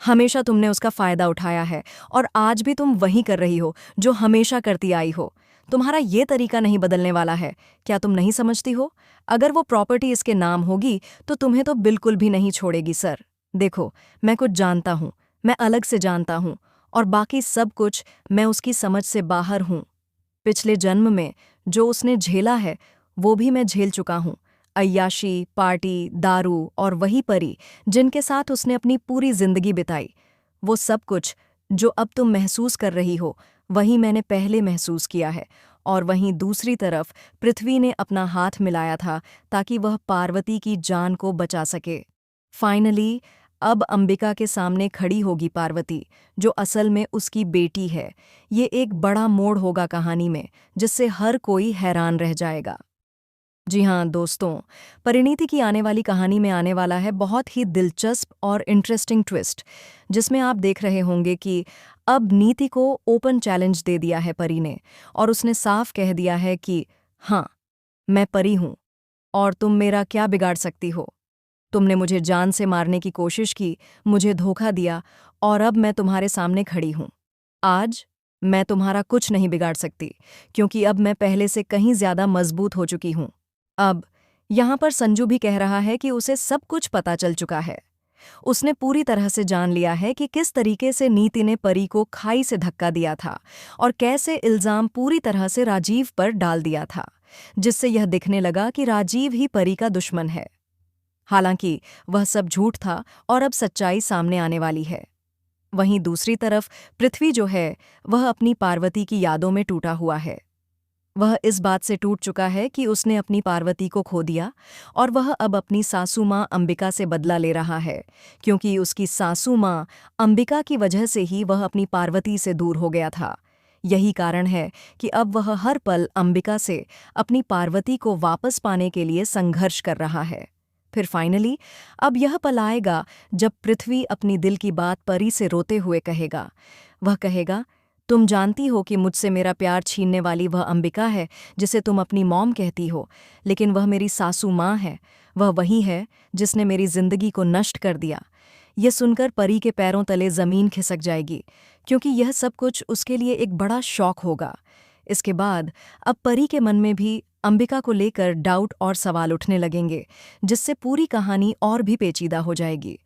हमेशा तुमने उसका फायदा उठाया है और आज भी तुम वही कर रही हो जो हमेशा करती आई हो। तुम्हारा ये तरीका नहीं बदलने वाला है। क्या तुम नहीं समझती हो? अगर वो प्रॉपर्टी इसके नाम होगी तो तुम्हें तो बिल्कुल भी नहीं छोड़ेगी सर। देखो, मैं कुछ जानता हूँ, मैं अलग से जानता हूँ, और बाकी सब कुछ मैं उसकी समझ से बाहर हूँ। पिछले जन्म में जो उसने झेला है वो भी मैं झेल चुका हूँ। अय्याशी, पार्टी, दारू और वही परी जिनके साथ उसने अपनी पूरी जिंदगी बिताई, वो सब कुछ जो अब तुम महसूस कर रही हो वही मैंने पहले महसूस किया है। और वहीं दूसरी तरफ पृथ्वी ने अपना हाथ मिलाया था ताकि वह पार्वती की जान को बचा सके। फाइनली अब अंबिका के सामने खड़ी होगी पार्वती, जो असल में उसकी बेटी है। ये एक बड़ा मोड़ होगा कहानी में, जिससे हर कोई हैरान रह जाएगा। जी हाँ दोस्तों, परिणीति की आने वाली कहानी में आने वाला है बहुत ही दिलचस्प और इंटरेस्टिंग ट्विस्ट, जिसमें आप देख रहे होंगे कि अब नीति को ओपन चैलेंज दे दिया है परी ने, और उसने साफ कह दिया है कि हाँ, मैं परी हूँ और तुम मेरा क्या बिगाड़ सकती हो। तुमने मुझे जान से मारने की कोशिश की, मुझे धोखा दिया, और अब मैं तुम्हारे सामने खड़ी हूँ। आज मैं तुम्हारा कुछ नहीं बिगाड़ सकती, क्योंकि अब मैं पहले से कहीं ज्यादा मजबूत हो चुकी हूँ। अब यहाँ पर संजू भी कह रहा है कि उसे सब कुछ पता चल चुका है। उसने पूरी तरह से जान लिया है कि किस तरीके से नीति ने परी को खाई से धक्का दिया था और कैसे इल्जाम पूरी तरह से राजीव पर डाल दिया था, जिससे यह दिखने लगा कि राजीव ही परी का दुश्मन है। हालांकि वह सब झूठ था और अब सच्चाई सामने आने वाली है। वहीं दूसरी तरफ पृथ्वी जो है, वह अपनी पार्वती की यादों में टूटा हुआ है। वह इस बात से टूट चुका है कि उसने अपनी पार्वती को खो दिया, और वह अब अपनी सासू माँ अंबिका से बदला ले रहा है, क्योंकि उसकी सासू माँ अंबिका की वजह से ही वह अपनी पार्वती से दूर हो गया था। यही कारण है कि अब वह हर पल अंबिका से अपनी पार्वती को वापस पाने के लिए संघर्ष कर रहा है। फिर फाइनली अब यह पल आएगा जब पृथ्वी अपनी दिल की बात परी से रोते हुए कहेगा। वह कहेगा, तुम जानती हो कि मुझसे मेरा प्यार छीनने वाली वह अंबिका है जिसे तुम अपनी मॉम कहती हो, लेकिन वह मेरी सासू माँ है। वह वही है जिसने मेरी जिंदगी को नष्ट कर दिया। यह सुनकर परी के पैरों तले जमीन खिसक जाएगी, क्योंकि यह सब कुछ उसके लिए एक बड़ा शॉक होगा। इसके बाद अब परी के मन में भी अंबिका को लेकर डाउट और सवाल उठने लगेंगे, जिससे पूरी कहानी और भी पेचीदा हो जाएगी।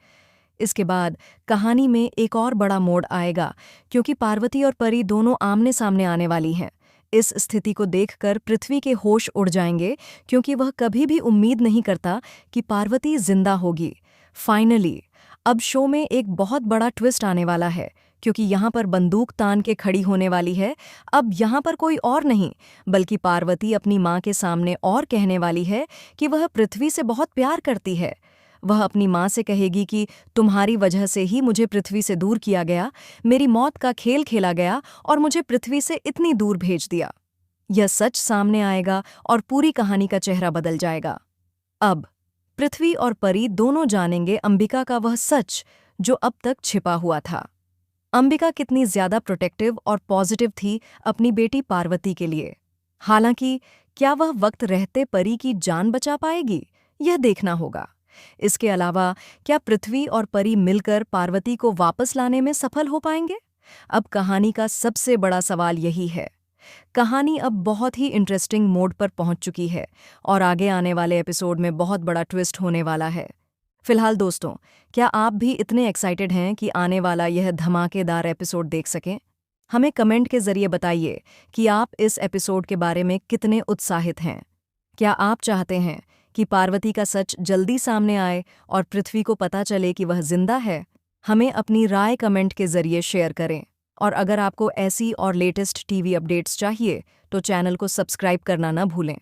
इसके बाद कहानी में एक और बड़ा मोड़ आएगा, क्योंकि पार्वती और परी दोनों आमने सामने आने वाली हैं। इस स्थिति को देखकर पृथ्वी के होश उड़ जाएंगे, क्योंकि वह कभी भी उम्मीद नहीं करता कि पार्वती जिंदा होगी। फाइनली अब शो में एक बहुत बड़ा ट्विस्ट आने वाला है, क्योंकि यहाँ पर बंदूक तान के खड़ी होने वाली है। अब यहाँ पर कोई और नहीं, बल्कि पार्वती अपनी माँ के सामने और कहने वाली है कि वह पृथ्वी से बहुत प्यार करती है। वह अपनी माँ से कहेगी कि तुम्हारी वजह से ही मुझे पृथ्वी से दूर किया गया, मेरी मौत का खेल खेला गया और मुझे पृथ्वी से इतनी दूर भेज दिया। यह सच सामने आएगा और पूरी कहानी का चेहरा बदल जाएगा। अब पृथ्वी और परी दोनों जानेंगे अंबिका का वह सच जो अब तक छिपा हुआ था। अंबिका कितनी ज्यादा प्रोटेक्टिव और पॉजिटिव थी अपनी बेटी पार्वती के लिए। हालांकि क्या वह वक्त रहते परी की जान बचा पाएगी, यह देखना होगा। इसके अलावा क्या पृथ्वी और परी मिलकर पार्वती को वापस लाने में सफल हो पाएंगे? अब कहानी का सबसे बड़ा सवाल यही है। कहानी अब बहुत ही इंटरेस्टिंग मोड पर पहुंच चुकी है और आगे आने वाले एपिसोड में बहुत बड़ा ट्विस्ट होने वाला है। फिलहाल दोस्तों, क्या आप भी इतने एक्साइटेड हैं कि आने वाला यह धमाकेदार एपिसोड देख सकें? हमें कमेंट के जरिए बताइए कि आप इस एपिसोड के बारे में कितने उत्साहित हैं। क्या आप चाहते हैं कि पार्वती का सच जल्दी सामने आए और पृथ्वी को पता चले कि वह जिंदा है? हमें अपनी राय कमेंट के जरिए शेयर करें, और अगर आपको ऐसी और लेटेस्ट टीवी अपडेट्स चाहिए तो चैनल को सब्सक्राइब करना न भूलें।